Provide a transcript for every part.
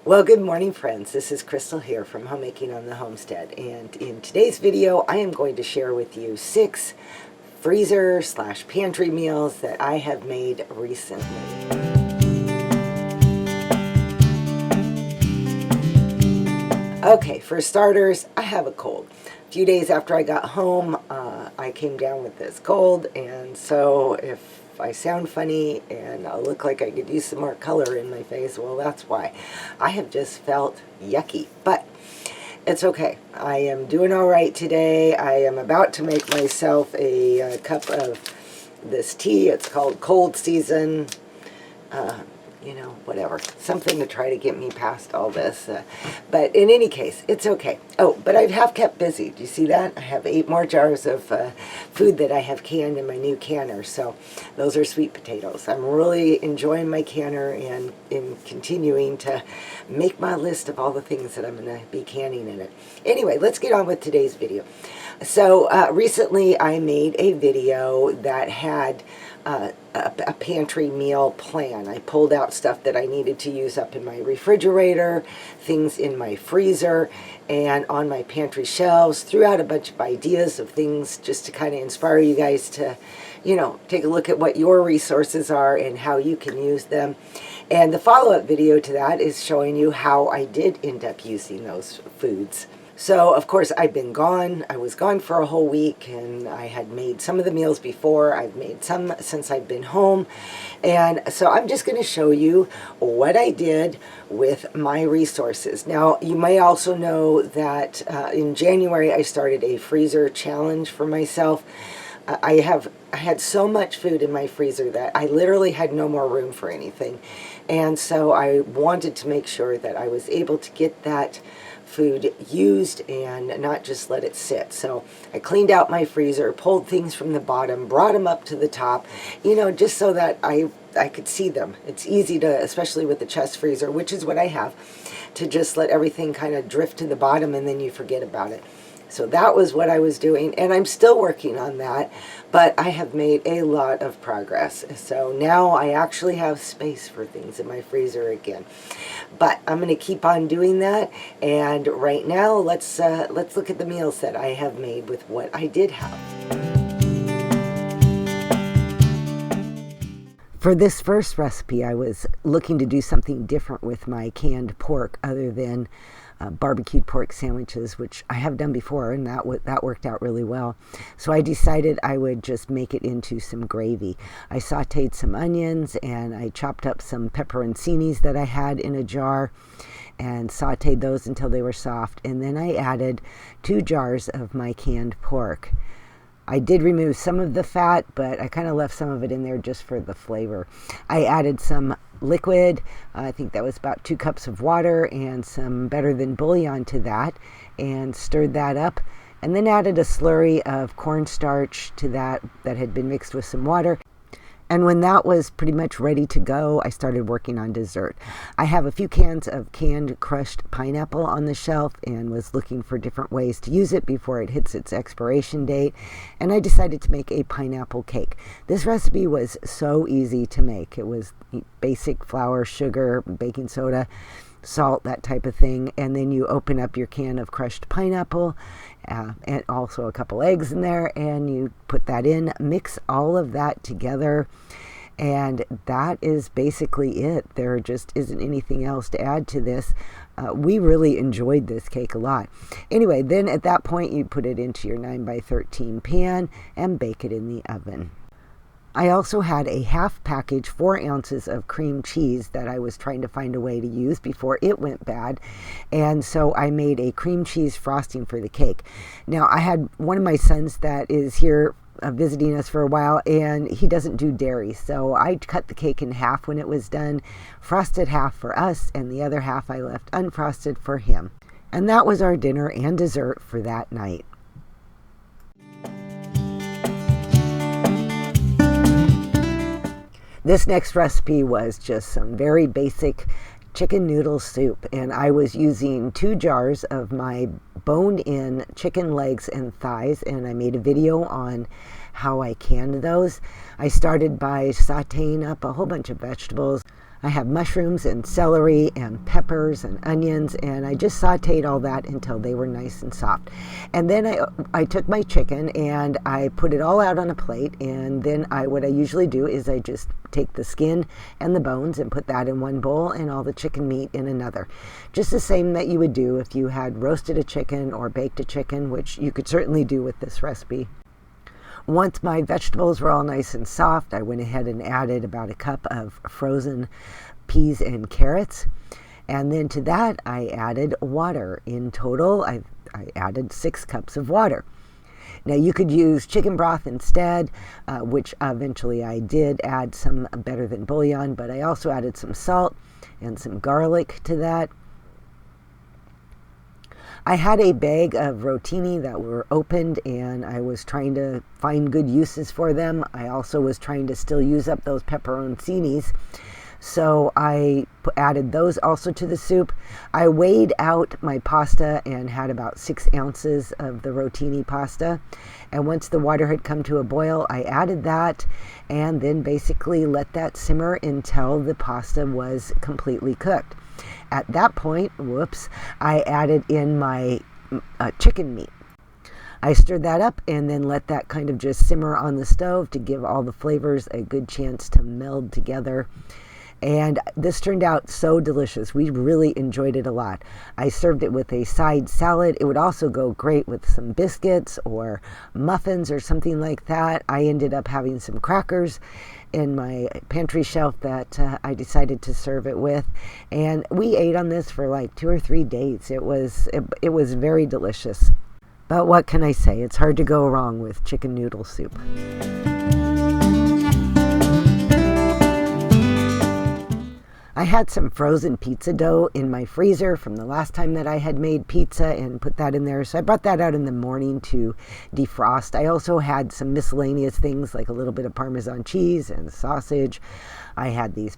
Well, good morning, friends. This is Crystal here from Homemaking on the Homestead, and in today's video I am going to share with you 6 freezer/pantry meals that I have made recently. Okay, for starters, I have a cold. A few days after I got home, I came down with this cold, and so if I sound funny and I look like I could use some more color in my face, well, that's why. I have just felt yucky, but it's okay. I am doing all right today. I am about to make myself a cup of this tea. It's called Cold Season. Whatever. Something to try to get me past all this. But in any case, it's okay. Oh, but I have kept busy. Do you see that? I have 8 more jars of food that I have canned in my new canner. So those are sweet potatoes. I'm really enjoying my canner and in continuing to make my list of all the things that I'm going to be canning in it. Anyway, let's get on with today's video. So recently I made a video that had a pantry meal plan. I pulled out stuff that I needed to use up in my refrigerator, things in my freezer, and on my pantry shelves. Threw out a bunch of ideas of things just to kind of inspire you guys to, take a look at what your resources are and how you can use them. And the follow-up video to that is showing you how I did end up using those foods. So, of course, I've been gone. I was gone for a whole week, and I had made some of the meals before. I've made some since I've been home. And so I'm just going to show you what I did with my resources. Now, you may also know that in January, I started a freezer challenge for myself. I had so much food in my freezer that I literally had no more room for anything. And so I wanted to make sure that I was able to get that food used and not just let it sit. So I cleaned out my freezer, pulled things from the bottom, brought them up to the top, just so that I could see them. It's easy to, especially with the chest freezer, which is what I have, to just let everything kind of drift to the bottom and then you forget about it. So that was what I was doing, and I'm still working on that, but I have made a lot of progress. So now I actually have space for things in my freezer again. But I'm going to keep on doing that, and right now let's look at the meals that I have made with what I did have. For this first recipe, I was looking to do something different with my canned pork other than barbecued pork sandwiches, which I have done before, and that worked out really well. So I decided I would just make it into some gravy. I sauteed some onions, and I chopped up some pepperoncinis that I had in a jar and sauteed those until they were soft. And then I added 2 jars of my canned pork. I did remove some of the fat, but I kind of left some of it in there just for the flavor. I added some liquid. I think that was about 2 cups of water and some better than bouillon to that, and stirred that up, and then added a slurry of cornstarch to that had been mixed with some water. And when that was pretty much ready to go, I started working on dessert. I have a few cans of canned crushed pineapple on the shelf and was looking for different ways to use it before it hits its expiration date. And I decided to make a pineapple cake. This recipe was so easy to make. It was basic flour, sugar, baking soda, salt, that type of thing. And then you open up your can of crushed pineapple, and also a couple eggs in there, and you put that in, mix all of that together, and that is basically it. There just isn't anything else to add to this. We really enjoyed this cake a lot. Anyway, then at that point you put it into your 9x13 pan and bake it in the oven. I also had a half package, 4 ounces of cream cheese that I was trying to find a way to use before it went bad. And so I made a cream cheese frosting for the cake. Now, I had one of my sons that is here visiting us for a while, and he doesn't do dairy. So I cut the cake in half when it was done, frosted half for us, and the other half I left unfrosted for him. And that was our dinner and dessert for that night. This next recipe was just some very basic chicken noodle soup, and I was using 2 jars of my boned-in chicken legs and thighs, and I made a video on how I canned those. I started by sauteing up a whole bunch of vegetables. I have mushrooms and celery and peppers and onions, and I just sauteed all that until they were nice and soft. And then I took my chicken and I put it all out on a plate, and then what I usually do is I just take the skin and the bones and put that in one bowl and all the chicken meat in another. Just the same that you would do if you had roasted a chicken or baked a chicken, which you could certainly do with this recipe. Once my vegetables were all nice and soft, I went ahead and added about a cup of frozen peas and carrots. And then to that, I added water. In total, I added 6 cups of water. Now, you could use chicken broth instead, which eventually I did add some better than bouillon, but I also added some salt and some garlic to that. I had a bag of rotini that were opened, and I was trying to find good uses for them. I also was trying to still use up those pepperoncinis, so I added those also to the soup. I weighed out my pasta and had about 6 ounces of the rotini pasta. And once the water had come to a boil, I added that and then basically let that simmer until the pasta was completely cooked. At that point, I added in my chicken meat. I stirred that up and then let that kind of just simmer on the stove to give all the flavors a good chance to meld together. And this turned out so delicious. We really enjoyed it a lot. I served it with a side salad. It would also go great with some biscuits or muffins or something like that. I ended up having some crackers in my pantry shelf that I decided to serve it with. And we ate on this for like 2 or 3 days. It was very delicious. But what can I say? It's hard to go wrong with chicken noodle soup. I had some frozen pizza dough in my freezer from the last time that I had made pizza and put that in there. So I brought that out in the morning to defrost. I also had some miscellaneous things like a little bit of Parmesan cheese and sausage. I had these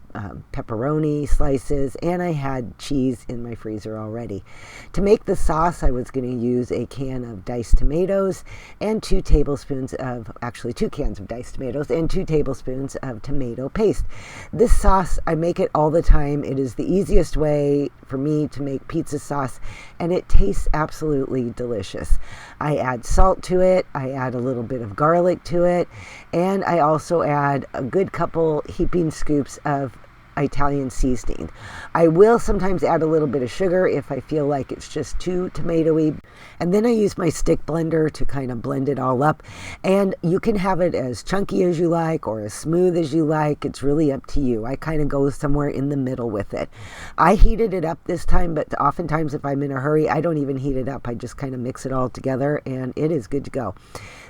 pepperoni slices, and I had cheese in my freezer already. To make the sauce, I was going to use a can of diced tomatoes and 2 cans of diced tomatoes and 2 tablespoons of tomato paste. This sauce, I make it all the time. It is the easiest way for me to make pizza sauce, and it tastes absolutely delicious. I add salt to it, I add a little bit of garlic to it, and I also add a good couple heaping scoops of Italian seasoning. I will sometimes add a little bit of sugar if I feel like it's just too tomatoey. And then I use my stick blender to kind of blend it all up. And you can have it as chunky as you like or as smooth as you like. It's really up to you. I kind of go somewhere in the middle with it. I heated it up this time, but oftentimes if I'm in a hurry, I don't even heat it up. I just kind of mix it all together and it is good to go.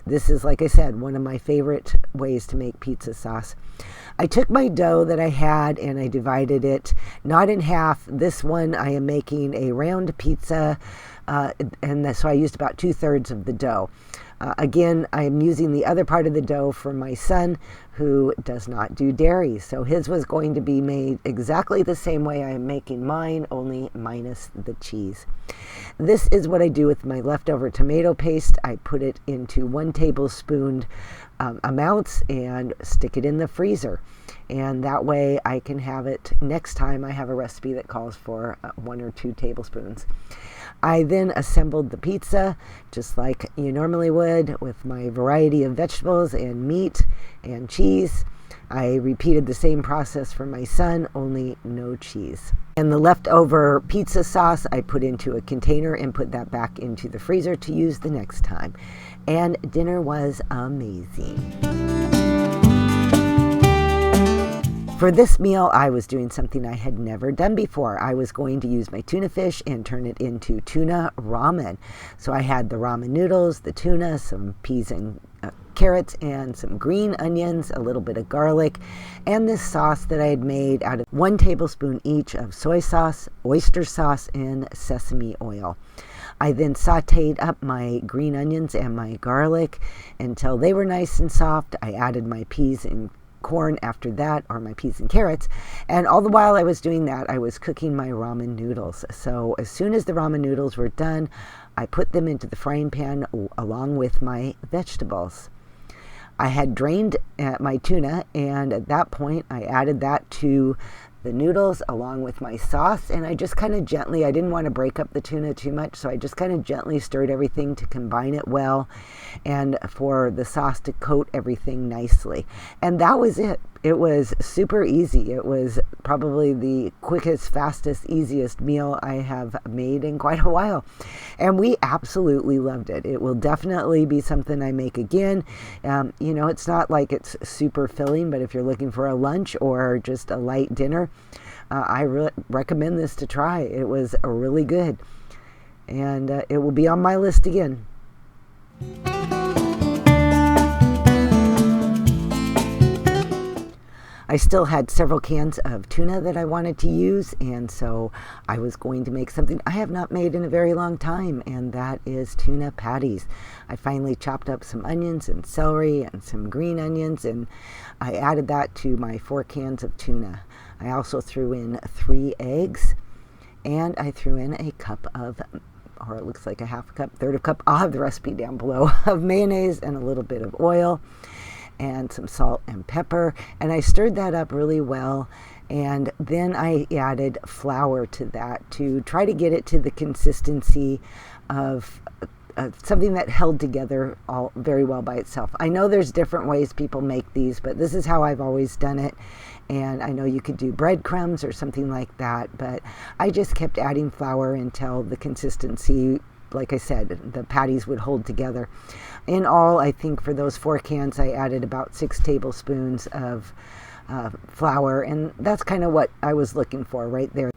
This is, like I said, one of my favorite ways to make pizza sauce. I took my dough that I had and I divided it not in half. This one I am making a round pizza, so I used about 2/3 of the dough. Again, I am using the other part of the dough for my son who does not do dairy. So his was going to be made exactly the same way I am making mine, only minus the cheese. This is what I do with my leftover tomato paste. I put it into 1 tablespoon amounts and stick it in the freezer. And that way I can have it next time I have a recipe that calls for 1 or 2 tablespoons. I then assembled the pizza just like you normally would with my variety of vegetables and meat and cheese. I repeated the same process for my son, only no cheese. And the leftover pizza sauce I put into a container and put that back into the freezer to use the next time. And dinner was amazing. For this meal, I was doing something I had never done before. I was going to use my tuna fish and turn it into tuna ramen. So I had the ramen noodles, the tuna, some peas and carrots, and some green onions, a little bit of garlic, and this sauce that I had made out of 1 tablespoon each of soy sauce, oyster sauce, and sesame oil. I then sauteed up my green onions and my garlic until they were nice and soft. I added my peas and corn after that, or my peas and carrots, and all the while I was doing that, I was cooking my ramen noodles. So as soon as the ramen noodles were done, I put them into the frying pan along with my vegetables. I had drained my tuna, and at that point I added that to the noodles along with my sauce, and I just kind of gently, I didn't want to break up the tuna too much, so I just kind of gently stirred everything to combine it well and for the sauce to coat everything nicely. And that was it. It was super easy. It was probably the quickest, fastest, easiest meal I have made in quite a while. And we absolutely loved it. It will definitely be something I make again. It's not like it's super filling, but if you're looking for a lunch or just a light dinner, I recommend this to try. It was really good. And it will be on my list again. I still had several cans of tuna that I wanted to use, and so I was going to make something I have not made in a very long time, and that is tuna patties. I finally chopped up some onions and celery and some green onions, and I added that to my 4 cans of tuna. I also threw in 3 eggs, and I threw in a cup of, or it looks like a half a cup, third of a cup, I'll have the recipe down below, of mayonnaise and a little bit of oil and some salt and pepper, and I stirred that up really well, and then I added flour to that to try to get it to the consistency of something that held together all very well by itself. I know there's different ways people make these, but this is how I've always done it, and I know you could do breadcrumbs or something like that, but I just kept adding flour until the consistency, like I said, the patties would hold together. In all, I think for those 4 cans, I added about 6 tablespoons of flour, and that's kind of what I was looking for right there.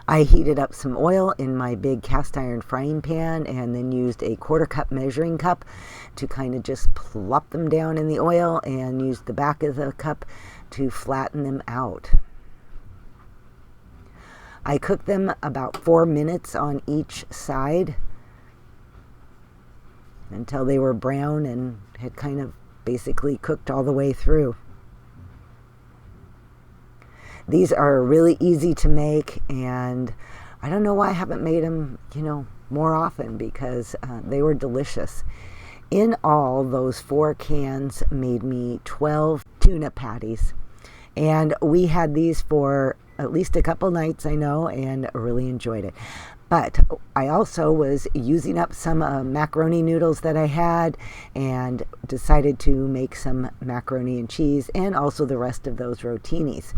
I heated up some oil in my big cast iron frying pan and then used a 1/4 cup measuring cup to kind of just plop them down in the oil and used the back of the cup to flatten them out. I cooked them about 4 minutes on each side until they were brown and had kind of basically cooked all the way through. These are really easy to make, and I don't know why I haven't made them, more often, because they were delicious. In all, those 4 cans made me 12 tuna patties, and we had these for at least a couple nights, I know, and really enjoyed it. But I also was using up some macaroni noodles that I had and decided to make some macaroni and cheese and also the rest of those rotinis.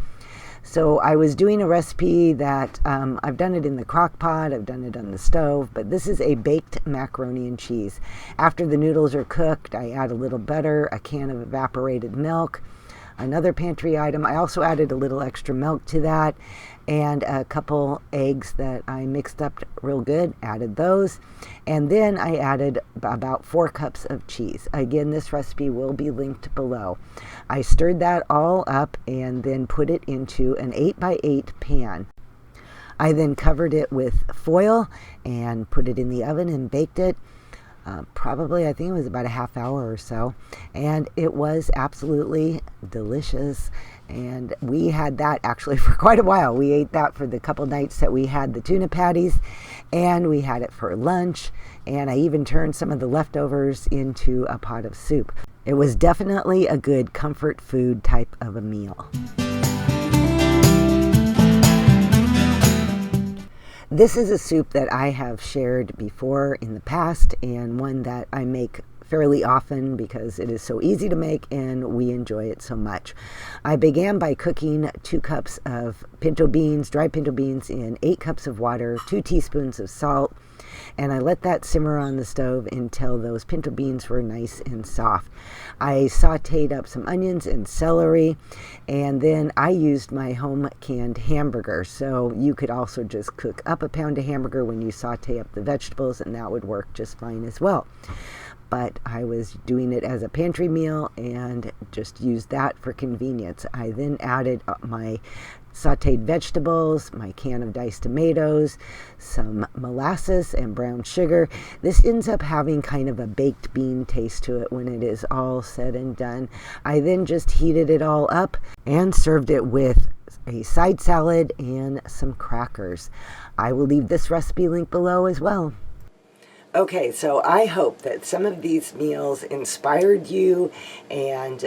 So I was doing a recipe that I've done it in the crock pot, I've done it on the stove, but this is a baked macaroni and cheese. After the noodles are cooked, I add a little butter, a can of evaporated milk, another pantry item. I also added a little extra milk to that and a couple eggs that I mixed up real good, added those, and then I added about 4 cups of cheese. Again, this recipe will be linked below. I stirred that all up and then put it into an 8x8 pan. I then covered it with foil and put it in the oven and baked it. Probably, I think it was about a half hour or so, and it was absolutely delicious. And we had that actually for quite a while. We ate that for the couple nights that we had the tuna patties, and we had it for lunch, and I even turned some of the leftovers into a pot of soup. It was definitely a good comfort food type of a meal. This is a soup that I have shared before in the past, and one that I make fairly often because it is so easy to make and we enjoy it so much. I began by cooking 2 cups of pinto beans, dried pinto beans, in 8 cups of water, 2 teaspoons of salt, and I let that simmer on the stove until those pinto beans were nice and soft. I sauteed up some onions and celery, and then I used my home canned hamburger. So you could also just cook up a pound of hamburger when you saute up the vegetables, and that would work just fine as well. But I was doing it as a pantry meal and just used that for convenience. I then added my sauteed vegetables, my can of diced tomatoes, some molasses and brown sugar. This ends up having kind of a baked bean taste to it when it is all said and done. I then just heated it all up and served it with a side salad and some crackers. I will leave this recipe link below as well. Okay, so I hope that some of these meals inspired you and,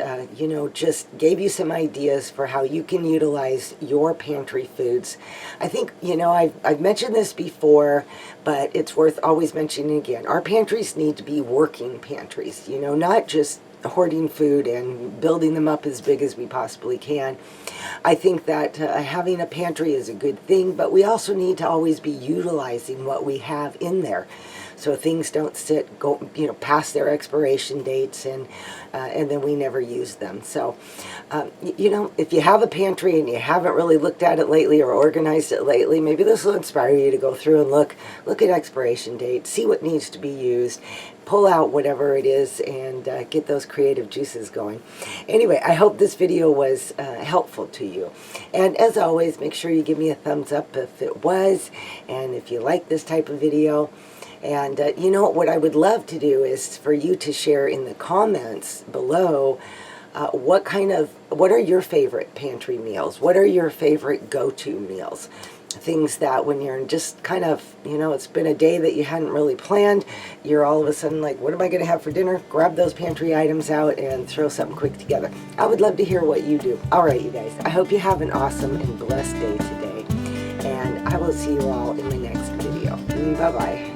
just gave you some ideas for how you can utilize your pantry foods. I think, I've mentioned this before, but it's worth always mentioning again. Our pantries need to be working pantries, not just hoarding food and building them up as big as we possibly can. I think that having a pantry is a good thing, but we also need to always be utilizing what we have in there, so things don't go past their expiration dates, and then we never use them. So if you have a pantry and you haven't really looked at it lately or organized it lately, maybe this will inspire you to go through and look at expiration dates, see what needs to be used, pull out whatever it is, and get those creative juices going. Anyway, I hope this video was helpful to you. And as always, make sure you give me a thumbs up if it was, and if you like this type of video. And what I would love to do is for you to share in the comments below what are your favorite pantry meals? What are your favorite go-to meals? Things that when you're just kind of, it's been a day that you hadn't really planned, you're all of a sudden like, what am I going to have for dinner? Grab those pantry items out and throw something quick together. I would love to hear what you do. All right, you guys, I hope you have an awesome and blessed day today. And I will see you all in the next video. Bye-bye.